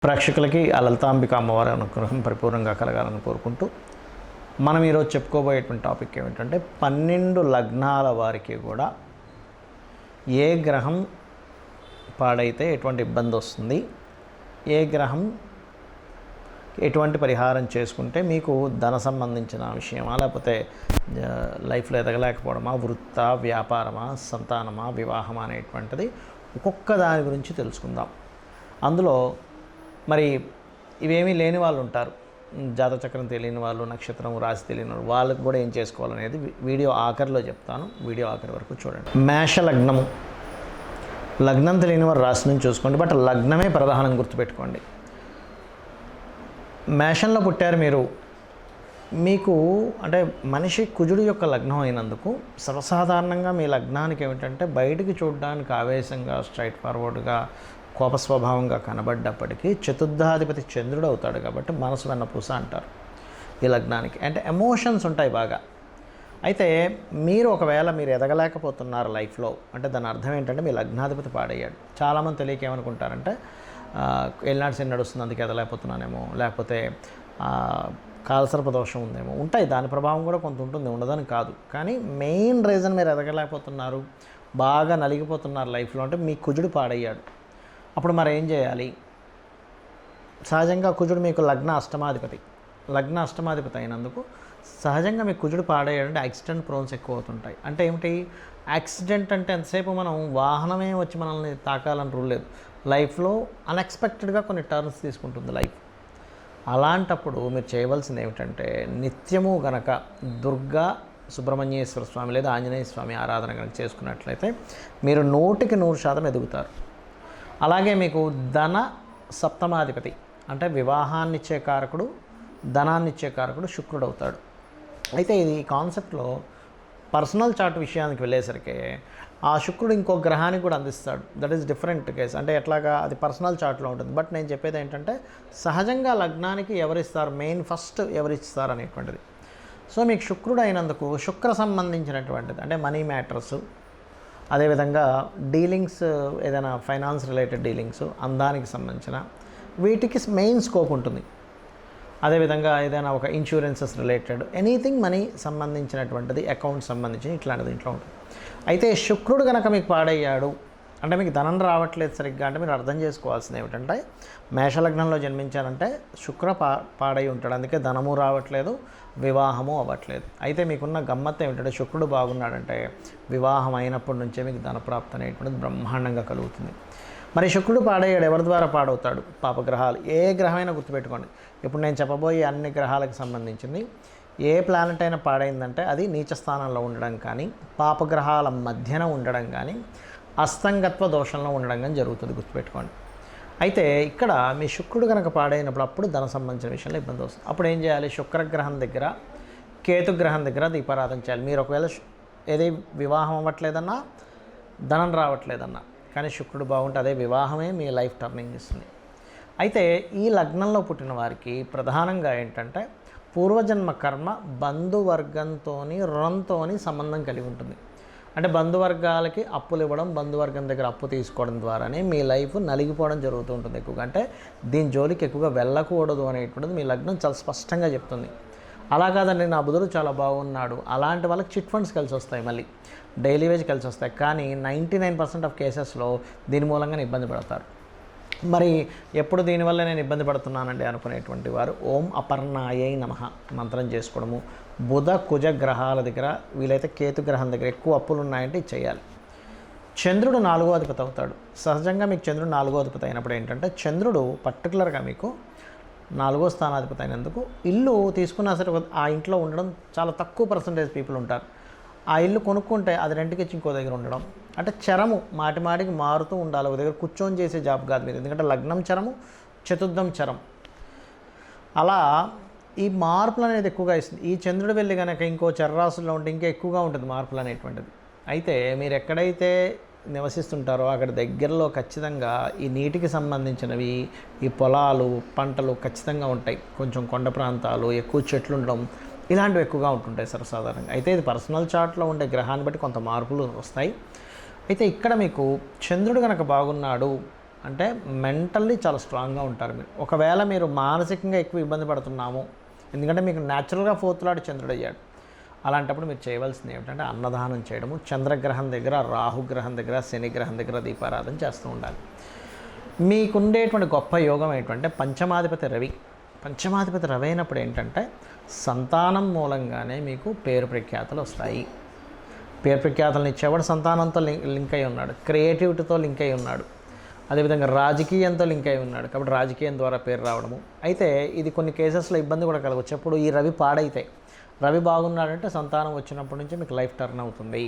ప్రేక్షకులకి ఆ లలితాంబిక అమ్మవారి అనుగ్రహం పరిపూర్ణంగా కలగాలని కోరుకుంటూ మనం ఈరోజు చెప్పుకోబోయేటువంటి టాపిక్ ఏమిటంటే 12 లగ్నాల వారికి కూడా ఏ గ్రహం పాడైతే ఎటువంటి ఇబ్బంది వస్తుంది, ఏ గ్రహం ఎటువంటి పరిహారం చేసుకుంటే మీకు ధన సంబంధించిన విషయమా, లేకపోతే లైఫ్లో ఎదగలేకపోవడమా, వృత్తా, వ్యాపారమా, సంతానమా, వివాహమా అనేటువంటిది ఒక్కొక్క దాని గురించి తెలుసుకుందాం. అందులో మరి ఇవేమీ లేని వాళ్ళు ఉంటారు, జాతచక్రం తెలియని వాళ్ళు, నక్షత్రం రాశి తెలియని వాళ్ళు, వాళ్ళకు కూడా ఏం చేసుకోవాలనేది వీడియో ఆఖరిలో చెప్తాను. వీడియో ఆఖరి వరకు చూడండి. మేష లగ్నము, లగ్నం తెలియని వారు రాశి నుంచి చూసుకోండి, బట్ లగ్నమే ప్రధానం గుర్తుపెట్టుకోండి. మేషంలో పుట్టారు మీరు, మీకు అంటే మనిషి కుజుడు యొక్క లగ్నం అయినందుకు సర్వసాధారణంగా మీ లగ్నానికి ఏమిటంటే బయటికి చూడడానికి ఆవేశంగా, స్ట్రైట్ ఫార్వర్డ్గా, కోప స్వభావంగా కనబడ్డప్పటికీ చతుర్థాధిపతి చంద్రుడు అవుతాడు కాబట్టి మనసు వెన్నపూస అంటారు ఈ లగ్నానికి. అంటే ఎమోషన్స్ ఉంటాయి బాగా. అయితే మీరు ఒకవేళ మీరు ఎదగలేకపోతున్నారు లైఫ్లో అంటే దాని అర్థం ఏంటంటే మీ లగ్నాధిపతి పాడయ్యాడు. చాలామంది తెలియక ఏమనుకుంటారంటే ఏలినాటి శని నడుస్తుంది అందుకే ఎదగలేకపోతున్నానేమో, లేకపోతే కాలసర్ప దోషం ఉందేమో. ఉంటాయి, దాని ప్రభావం కూడా కొంత ఉంటుంది, ఉండదని కాదు. కానీ మెయిన్ రీజన్ మీరు ఎదగలేకపోతున్నారు, బాగా నలిగిపోతున్నారు లైఫ్లో అంటే మీ కుజుడు పాడయ్యాడు. అప్పుడు మరి ఏం చేయాలి? సహజంగా కుజుడు మీకు లగ్న అష్టమాధిపతి అయినందుకు సహజంగా మీకు కుజుడు పాడయ్యాడంటే యాక్సిడెంట్ ప్రోన్స్ ఎక్కువ అవుతుంటాయి. అంటే ఏమిటి యాక్సిడెంట్ అంటే ఎంతసేపు మనం వాహనమే వచ్చి మనల్ని తాకాలని రూల్ లేదు. లైఫ్లో అన్ఎక్స్పెక్టెడ్గా కొన్ని టర్న్స్ తీసుకుంటుంది లైఫ్. అలాంటప్పుడు మీరు చేయవలసింది ఏమిటంటే నిత్యము గనక దుర్గా సుబ్రహ్మణ్యేశ్వర స్వామి లేదా ఆంజనేయ స్వామి ఆరాధన కనుక చేసుకున్నట్లయితే మీరు 100% ఎదుగుతారు. అలాగే మీకు ధన సప్తమాధిపతి అంటే వివాహాన్నిచ్చే కారకుడు, ధనాన్నిచ్చే కారకుడు శుక్రుడు అవుతాడు. అయితే ఇది కాన్సెప్ట్లో పర్సనల్ చార్ట్ విషయానికి వెళ్ళేసరికి ఆ శుక్రుడు ఇంకో గ్రహానికి కూడా అందిస్తాడు. That is different case. అంటే ఎట్లాగా అది పర్సనల్ చార్ట్లో ఉంటుంది. బట్ నేను చెప్పేది ఏంటంటే సహజంగా లగ్నానికి ఎవరిస్తారు, మెయిన్ ఫస్ట్ ఎవరిస్తారు అనేటువంటిది. సో మీకు శుక్రుడు అయినందుకు శుక్ర సంబంధించినటువంటిది అంటే మనీ మ్యాటర్స్, అదేవిధంగా డీలింగ్స్, ఏదైనా ఫైనాన్స్ రిలేటెడ్ డీలింగ్స్, అందానికి సంబంధించిన వీటికి మెయిన్ స్కోప్ ఉంటుంది. అదేవిధంగా ఏదైనా ఒక ఇన్సూరెన్సెస్ రిలేటెడ్ ఎనీథింగ్ మనీ సంబంధించినటువంటిది, అకౌంట్ సంబంధించి ఇట్లాంటిది ఇంట్లో ఉంటుంది. అయితే శుక్రుడు కనుక మీకు పాడయ్యాడు అంటే మీకు ధనం రావట్లేదు సరిగ్గా అంటే మీరు అర్థం చేసుకోవాల్సింది ఏమిటంటే మేషలగ్నంలో జన్మించారంటే శుక్ర పాడై ఉంటాడు, అందుకే ధనము రావట్లేదు, వివాహము అవ్వట్లేదు. అయితే మీకున్న గమ్మత్తు ఏమిటంటే శుక్రుడు బాగున్నాడంటే వివాహం అయినప్పటి నుంచే మీకు ధనప్రాప్తి అనేటువంటిది బ్రహ్మాండంగా కలుగుతుంది. మరి శుక్రుడు పాడయ్యాడు, ఎవరి ద్వారా పాడవుతాడు? పాపగ్రహాలు. ఏ గ్రహమైనా గుర్తుపెట్టుకోండి, ఇప్పుడు నేను చెప్పబోయే అన్ని గ్రహాలకు సంబంధించింది ఏ ప్లానెట్ అయినా పాడైందంటే అది నీచ స్థానంలో ఉండడం కానీ, పాపగ్రహాల మధ్యన ఉండడం కానీ, అస్తంగత్వ దోషంలో ఉండడం కానీ జరుగుతుంది, గుర్తుపెట్టుకోండి. అయితే ఇక్కడ మీ శుక్రుడు కనుక పాడైనప్పుడు అప్పుడు ధన సంబంధించిన విషయంలో ఇబ్బంది వస్తుంది. అప్పుడు ఏం చేయాలి? శుక్రగ్రహం దగ్గర, కేతుగ్రహం దగ్గర దీపారాధన చేయాలి. మీరు ఒకవేళ ఏది వివాహం అవ్వట్లేదన్నా, ధనం రావట్లేదన్నా, కానీ శుక్రుడు బాగుంటే అదే వివాహమే మీ లైఫ్ టర్నింగ్ ఇస్తుంది. అయితే ఈ లగ్నంలో పుట్టిన వారికి ప్రధానంగా ఏంటంటే పూర్వజన్మ కర్మ బంధువర్గంతో, రుణంతో సంబంధం కలిగి ఉంటుంది. అంటే బంధువర్గాలకి అప్పులు ఇవ్వడం, బంధువర్గం దగ్గర అప్పు తీసుకోవడం ద్వారానే మీ లైఫ్ నలిగిపోవడం జరుగుతూ ఉంటుంది ఎక్కువగా. అంటే దీని జోలికి ఎక్కువగా వెళ్ళకూడదు అనేటువంటిది మీ లగ్నం చాలా స్పష్టంగా చెప్తుంది. అలా కాదండి నా బుధుడు చాలా బాగున్నాడు, అలాంటి వాళ్ళకి చిట్ ఫండ్స్ కలిసి వస్తాయి, మళ్ళీ డైలీ వేజ్ కలిసి వస్తాయి. కానీ 99% ఆఫ్ కేసెస్లో దీని మూలంగానే ఇబ్బంది పడతారు. మరి ఎప్పుడు దీనివల్ల నేను ఇబ్బంది పడుతున్నానండి అనుకునేటువంటి వారు ఓం అపర్ణాయై నమః మంత్రం చేసుకోవడము, బుధ కుజ గ్రహాల దగ్గర, వీలైతే కేతు గ్రహం దగ్గర ఎక్కువ అప్పులు ఉన్నాయంటే ఇది చేయాలి. చంద్రుడు 4వ అధిపతి అవుతాడు. సహజంగా మీకు చంద్రుడు 4వ అధిపతి అయినప్పుడు ఏంటంటే చంద్రుడు పర్టికులర్గా మీకు 4వ స్థానాధిపతి అయినందుకు ఇల్లు తీసుకున్నా సరే ఆ ఇంట్లో ఉండడం చాలా తక్కువ పర్సంటేజ్ పీపుల్ ఉంటారు. ఆ ఇల్లు కొనుక్కుంటే అది రెంట్కి ఇచ్చి ఇంకో దగ్గర ఉండడం అంటే చరము మాటికి మారుతూ ఉండాలి. ఒక దగ్గర కూర్చొని చేసే జాబ్ కాదు మీరు, ఎందుకంటే లగ్నం చరము, చతుర్థం చరం. అలా ఈ మార్పులు అనేది ఎక్కువగా ఇస్తుంది. ఈ చంద్రుడు వెళ్ళి కనుక ఇంకో చర్రాసుల్లో ఉంటే ఇంకా ఎక్కువగా ఉంటుంది మార్పులు అనేటువంటిది. అయితే మీరు ఎక్కడైతే నివసిస్తుంటారో అక్కడ దగ్గరలో ఖచ్చితంగా ఈ నీటికి సంబంధించినవి, ఈ పొలాలు, పంటలు ఖచ్చితంగా ఉంటాయి. కొంచెం కొండ ప్రాంతాలు, ఎక్కువ చెట్లు ఉండడం, ఇలాంటివి ఎక్కువగా ఉంటుంటాయి సర్వసాధారణంగా. అయితే ఇది పర్సనల్ చార్ట్లో ఉండే గ్రహాన్ని బట్టి కొంత మార్పులు వస్తాయి. అయితే ఇక్కడ మీకు చంద్రుడు కనుక బాగున్నాడు, అంటే మెంటల్లీ చాలా స్ట్రాంగ్గా ఉంటారు మీరు. ఒకవేళ మీరు మానసికంగా ఎక్కువ ఇబ్బంది పడుతున్నాము, ఎందుకంటే మీకు న్యాచురల్గా 4th లార్డ్ చంద్రుడు అయ్యాడు, అలాంటప్పుడు మీరు చేయవలసింది ఏమిటంటే అన్నదానం చేయడము, చంద్రగ్రహం దగ్గర, రాహుగ్రహం దగ్గర, శనిగ్రహం దగ్గర దీపారాధన చేస్తూ ఉండాలి. మీకుండేటువంటి గొప్ప యోగం ఏంటంటే పంచమాధిపతి రవి. పంచమాధిపతి రవి అయినప్పుడు ఏంటంటే సంతానం మూలంగానే మీకు పేరు ప్రఖ్యాతులు వస్తాయి. పేరు ప్రఖ్యాతులను ఇచ్చేవాడు సంతానంతో లింక్ అయి ఉన్నాడు, క్రియేటివిటీతో లింక్ అయి ఉన్నాడు, అదేవిధంగా రాజకీయంతో లింక్ అయి ఉన్నాడు. కాబట్టి రాజకీయం ద్వారా పేరు రావడము. అయితే ఇది కొన్ని కేసెస్లో ఇబ్బంది కూడా కలగవచ్చు. ఎప్పుడు ఈ రవి పాడైతే, రవి బాగున్నాడంటే సంతానం వచ్చినప్పటి నుంచి మీకు లైఫ్ టర్న్ అవుతుంది,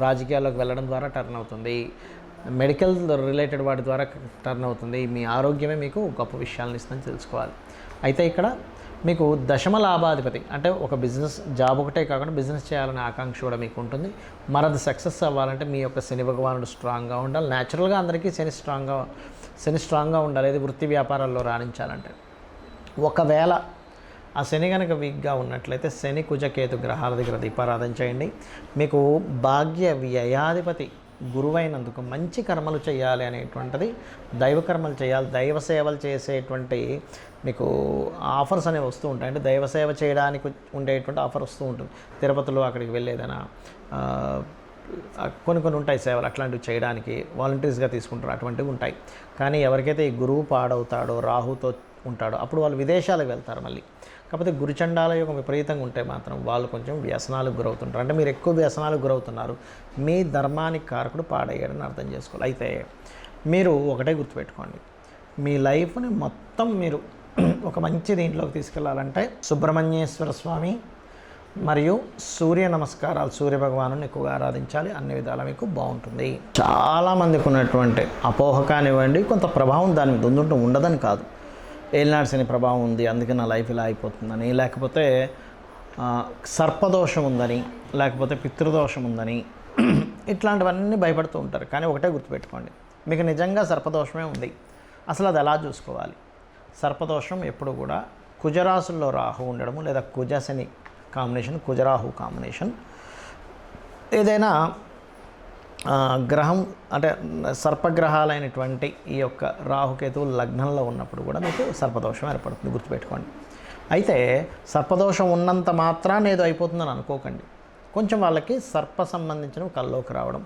రాజకీయాల్లోకి వెళ్ళడం ద్వారా టర్న్ అవుతుంది, మెడికల్ రిలేటెడ్ వాటి ద్వారా టర్న్ అవుతుంది, మీ ఆరోగ్యమే మీకు గొప్ప విషయాలను ఇస్తుందని తెలుసుకోవాలి. అయితే ఇక్కడ మీకు దశమ లాభాధిపతి అంటే ఒక బిజినెస్, జాబ్ ఒకటే కాకుండా బిజినెస్ చేయాలనే ఆకాంక్ష కూడా మీకు ఉంటుంది. మరది సక్సెస్ అవ్వాలంటే మీ యొక్క శని భగవానుడు స్ట్రాంగ్గా ఉండాలి. న్యాచురల్గా అందరికీ శని స్ట్రాంగ్గా ఉండాలి, ఇది వృత్తి వ్యాపారాల్లో రాణించాలంటే. ఒకవేళ ఆ శని కనుక వీక్గా ఉన్నట్లయితే శని కుజకేతు గ్రహాల దగ్గర దీపారాధన చేయండి. మీకు భాగ్య వ్యయాధిపతి గురువైనందుకు మంచి కర్మలు చేయాలి అనేటువంటిది, దైవ కర్మలు చేయాలి, దైవ సేవలు చేసేటువంటి మీకు ఆఫర్స్ అనేవి వస్తూ ఉంటాయి. అంటే దైవ సేవ చేయడానికి ఉండేటువంటి ఆఫర్ వస్తూ ఉంటుంది. తిరుపతిలో అక్కడికి వెళ్ళేదైనా కొన్ని ఉంటాయి సేవలు, అట్లాంటివి చేయడానికి వాలంటీర్స్గా తీసుకుంటారు, అటువంటివి ఉంటాయి. కానీ ఎవరికైతే ఈ గురువు పాడవుతాడో, రాహుతో ఉంటాడో, అప్పుడు వాళ్ళు విదేశాలకు వెళ్తారు మళ్ళీ. కాకపోతే గురుచండాల యోగం విపరీతంగా ఉంటే మాత్రం వాళ్ళు కొంచెం వ్యసనాలకు గురవుతుంటారు. అంటే మీరు ఎక్కువ వ్యసనాలకు గురవుతున్నారు, మీ ధర్మానికి కారకుడు పాడయ్యాడని అర్థం చేసుకోవాలి. అయితే మీరు ఒకటే గుర్తుపెట్టుకోండి, మీ లైఫ్ని మొత్తం మీరు ఒక మంచి దీంట్లోకి తీసుకెళ్లాలంటే సుబ్రహ్మణ్యేశ్వర స్వామి మరియు సూర్య నమస్కారాలు, సూర్య భగవాను ఎక్కువగా ఆరాధించాలి. అన్ని విధాలా మీకు బాగుంటుంది. చాలామందికి ఉన్నటువంటి అపోహ కానివ్వండి, కొంత ప్రభావం దాని మీద ఉండుంటూ ఉండదని కాదు. ఏలినాటి శని ప్రభావం ఉంది అందుకే నా లైఫ్ ఇలా అయిపోతుందని, లేకపోతే సర్పదోషం ఉందని, లేకపోతే పితృదోషం ఉందని, ఇట్లాంటివన్నీ భయపడుతూ ఉంటారు. కానీ ఒకటే గుర్తుపెట్టుకోండి, మీకు నిజంగా సర్పదోషమే ఉంది. అసలు అది ఎలా చూసుకోవాలి? సర్పదోషం ఎప్పుడు కూడా కుజరాశుల్లో రాహు ఉండడము, లేదా కుజశని కాంబినేషన్, కుజరాహు కాంబినేషన్, ఏదైనా గ్రహం అంటే సర్పగ్రహాలైనటువంటి ఈ యొక్క రాహుకేతువులు లగ్నంలో ఉన్నప్పుడు కూడా మీకు సర్పదోషం ఏర్పడుతుంది, గుర్తుపెట్టుకోండి. అయితే సర్పదోషం ఉన్నంత మాత్రాన్ని ఏదో అయిపోతుందని అనుకోకండి. కొంచెం వాళ్ళకి సర్ప సంబంధించినవి కల్లోకి రావడం,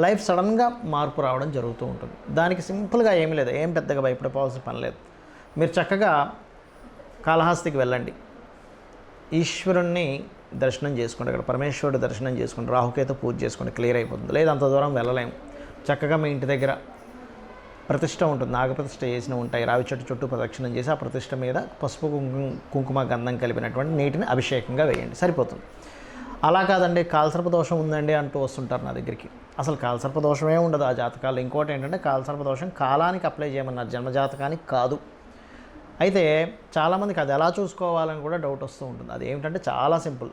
లైఫ్ సడన్గా మార్పు రావడం జరుగుతూ ఉంటుంది. దానికి సింపుల్గా ఏమీ లేదు, ఏం పెద్దగా భయపడిపోవాల్సిన పని లేదు. మీరు చక్కగా కాళహస్తికి వెళ్ళండి, ఈశ్వరుణ్ణి దర్శనం చేసుకోండి, అక్కడ పరమేశ్వరుడు దర్శనం చేసుకోండి, రాహుకేతు పూజ చేసుకోండి, క్లియర్ అయిపోతుంది. లేదు అంత దూరం వెళ్ళలేము, చక్కగా మీ ఇంటి దగ్గర ప్రతిష్ట ఉంటుంది, నాగప్రతిష్ఠ చేసిన ఉంటాయి, రావి చెట్టు చుట్టూ ప్రదక్షిణం చేసి ఆ ప్రతిష్ఠ మీద పసుపు కుంకుమ గంధం కలిపినటువంటి నీటిని అభిషేకంగా వేయండి, సరిపోతుంది. అలా కాదండి కాలసర్పదోషం ఉందండి అంటూ వస్తుంటారు నా దగ్గరికి. అసలు కాలసర్పదోషమే ఉండదు ఆ జాతకాలు. ఇంకోటి ఏంటంటే కాలసర్పదోషం కాలానికి అప్లై చేయమన్నారు, జన్మజాతకానికి కాదు. అయితే చాలామందికి అది ఎలా చూసుకోవాలని కూడా డౌట్ వస్తూ ఉంటుంది. అది ఏమిటంటే చాలా సింపుల్.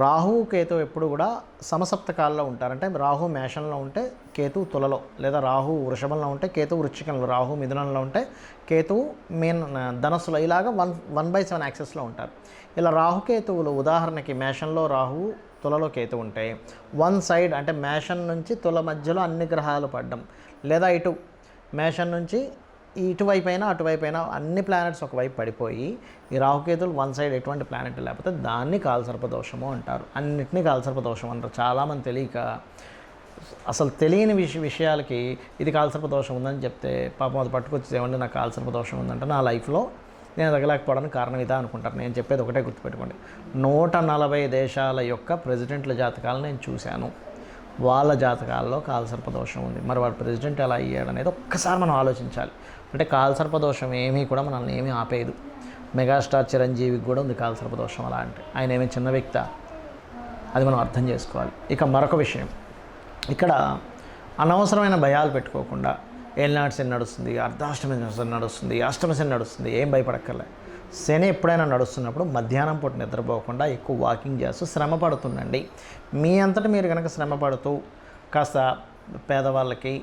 రాహు కేతు ఎప్పుడు కూడా సమసప్తకాల్లో ఉంటారంటే రాహు మేషంలో ఉంటే కేతు తులలో, లేదా రాహు వృషభంలో ఉంటే కేతు వృశ్చికంలో, రాహు మిథునంలో ఉంటే కేతువు ధనస్సులో, ఇలాగా 1/7 యాక్సెస్లో ఉంటారు. ఇలా రాహుకేతువులు ఉదాహరణకి మేషంలో రాహువు, తులలో కేతు ఉంటే వన్ సైడ్ అంటే మేషం నుంచి తుల మధ్యలో అన్ని గ్రహాలు పడ్డం, లేదా ఇటు మేషం నుంచి ఇటువైపైనా అటువైపైనా అన్ని ప్లానెట్స్ ఒకవైపు పడిపోయి ఈ రాహుకేతులు వన్ సైడ్ ఎటువంటి ప్లానెట్ లేకపోతే దాన్ని కాలసర్పదోషము అంటారు. అన్నిటినీ కాలసర్పదోషం అంటారు. చాలామంది తెలియక అసలు తెలియని విషయాలకి ఇది కాలసర్పదోషం ఉందని చెప్తే పాపం అది పట్టుకొచ్చి ఏమంటే నాకు కాలసర్పదోషం ఉందంటే నా లైఫ్లో నేను తగలేకపోవడానికి కారణం ఇదా అనుకుంటారు. నేను చెప్పేది ఒకటే గుర్తుపెట్టుకోండి, 140 దేశాల యొక్క ప్రెసిడెంట్ల జాతకాలను నేను చూశాను. వాళ్ళ జాతకాల్లో కాలసర్పదోషం ఉంది. మరి వాడు ప్రెసిడెంట్ ఎలా అయ్యాడు అనేది ఒక్కసారి మనం ఆలోచించాలి. అంటే కాలసర్పదోషం ఏమీ కూడా మనల్ని ఏమీ ఆపేదు. మెగాస్టార్ చిరంజీవికి కూడా ఉంది కాలసర్పదోషం. అలా అంటే ఆయన ఏమీ చిన్న వ్యక్తి, అది మనం అర్థం చేసుకోవాలి. ఇక మరొక విషయం, ఇక్కడ అనవసరమైన భయాలు పెట్టుకోకుండా ఏలినాటి శని నడుస్తుంది, అర్ధాష్టమి శని నడుస్తుంది, అష్టమ శని నడుస్తుంది, ఏం భయపడక్కర్లే. శని ఎప్పుడైనా నడుస్తున్నప్పుడు మధ్యాహ్నం పూట నిద్రపోకుండా ఎక్కువ వాకింగ్ చేస్తూ శ్రమ పడుతుండండి. మీ అంతటా మీరు కనుక శ్రమ పడుతూ కాస్త పేదవాళ్ళకి,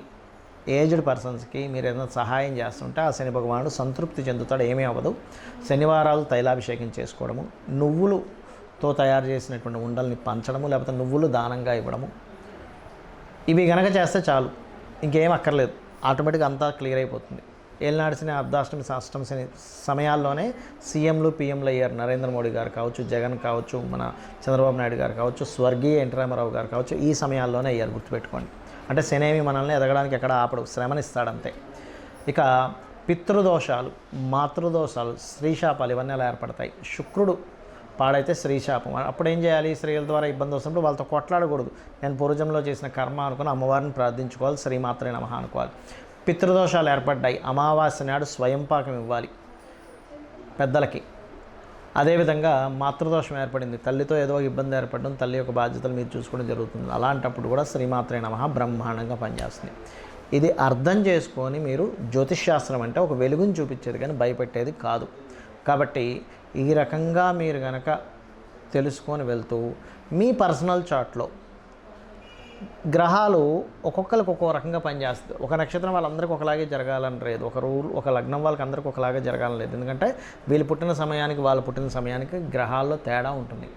ఏజ్డ్ పర్సన్స్కి మీరు ఏదైనా సహాయం చేస్తుంటే ఆ శని భగవానుడు సంతృప్తి చెందుతాడు, ఏమీ అవ్వదు. శనివారాలు తైలాభిషేకం చేసుకోవడము, నువ్వులతో తయారు చేసినటువంటి ఉండల్ని పంచడము, లేకపోతే నువ్వులు దానంగా ఇవ్వడము, ఇవి కనుక చేస్తే చాలు, ఇంకేం అక్కర్లేదు. ఆటోమేటిక్గా అంతా క్లియర్ అయిపోతుంది. ఏలినాడు శని, అర్ధాష్టమి, అష్టమి శని సమయాల్లోనే సీఎంలు పిఎంలు అయ్యారు. నరేంద్ర మోడీ గారు కావచ్చు, జగన్ కావచ్చు, మన చంద్రబాబు నాయుడు గారు కావచ్చు, స్వర్గీయ ఎన్టీ రామారావు గారు కావచ్చు, ఈ సమయాల్లోనే అయ్యారు, గుర్తుపెట్టుకోండి. అంటే శనేమి మనల్ని ఎదగడానికి ఎక్కడ ఆపడు, శ్రమనిస్తాడంతే. ఇక పితృదోషాలు, మాతృదోషాలు, స్త్రీశాపాలు ఇవన్నీ అలా ఏర్పడతాయి. శుక్రుడు పాడైతే స్త్రీశాపం. అప్పుడు ఏం చేయాలి? స్త్రీల ద్వారా ఇబ్బంది వస్తున్నప్పుడు వాళ్ళతో కొట్లాడకూడదు. నేను పూర్వజంలో చేసిన కర్మ అనుకుని అమ్మవారిని ప్రార్థించుకోవాలి, శ్రీమాత్రే నమః అనుకోవాలి. పితృదోషాలు ఏర్పడ్డాయి, అమావాస్య నాడు స్వయంపాకం ఇవ్వాలి పెద్దలకి. అదేవిధంగా మాతృదోషం ఏర్పడింది, తల్లితో ఏదో ఇబ్బంది ఏర్పడడం, తల్లి యొక్క బాధ్యతలు మీరు చూసుకోవడం జరుగుతుంది. అలాంటప్పుడు కూడా శ్రీమాత్రే నమః బ్రహ్మాండంగా పనిచేస్తుంది. ఇది అర్థం చేసుకొని మీరు జ్యోతిష్శాస్త్రం అంటే ఒక వెలుగుని చూపించేది కానీ భయపెట్టేది కాదు. కాబట్టి ఈ రకంగా మీరు కనుక తెలుసుకొని వెళ్తూ మీ పర్సనల్ చార్ట్లో గ్రహాలు ఒక్కొక్కరికి ఒక్కో రకంగా పనిచేస్తుంది. ఒక నక్షత్రం వాళ్ళందరికీ ఒకలాగే జరగాలని లేదు, ఒక లగ్నం వాళ్ళకి అందరికీ ఒకలాగే జరగాలని లేదు. ఎందుకంటే వీళ్ళు పుట్టిన సమయానికి వాళ్ళు పుట్టిన సమయానికి గ్రహాల్లో తేడా ఉంటుంది.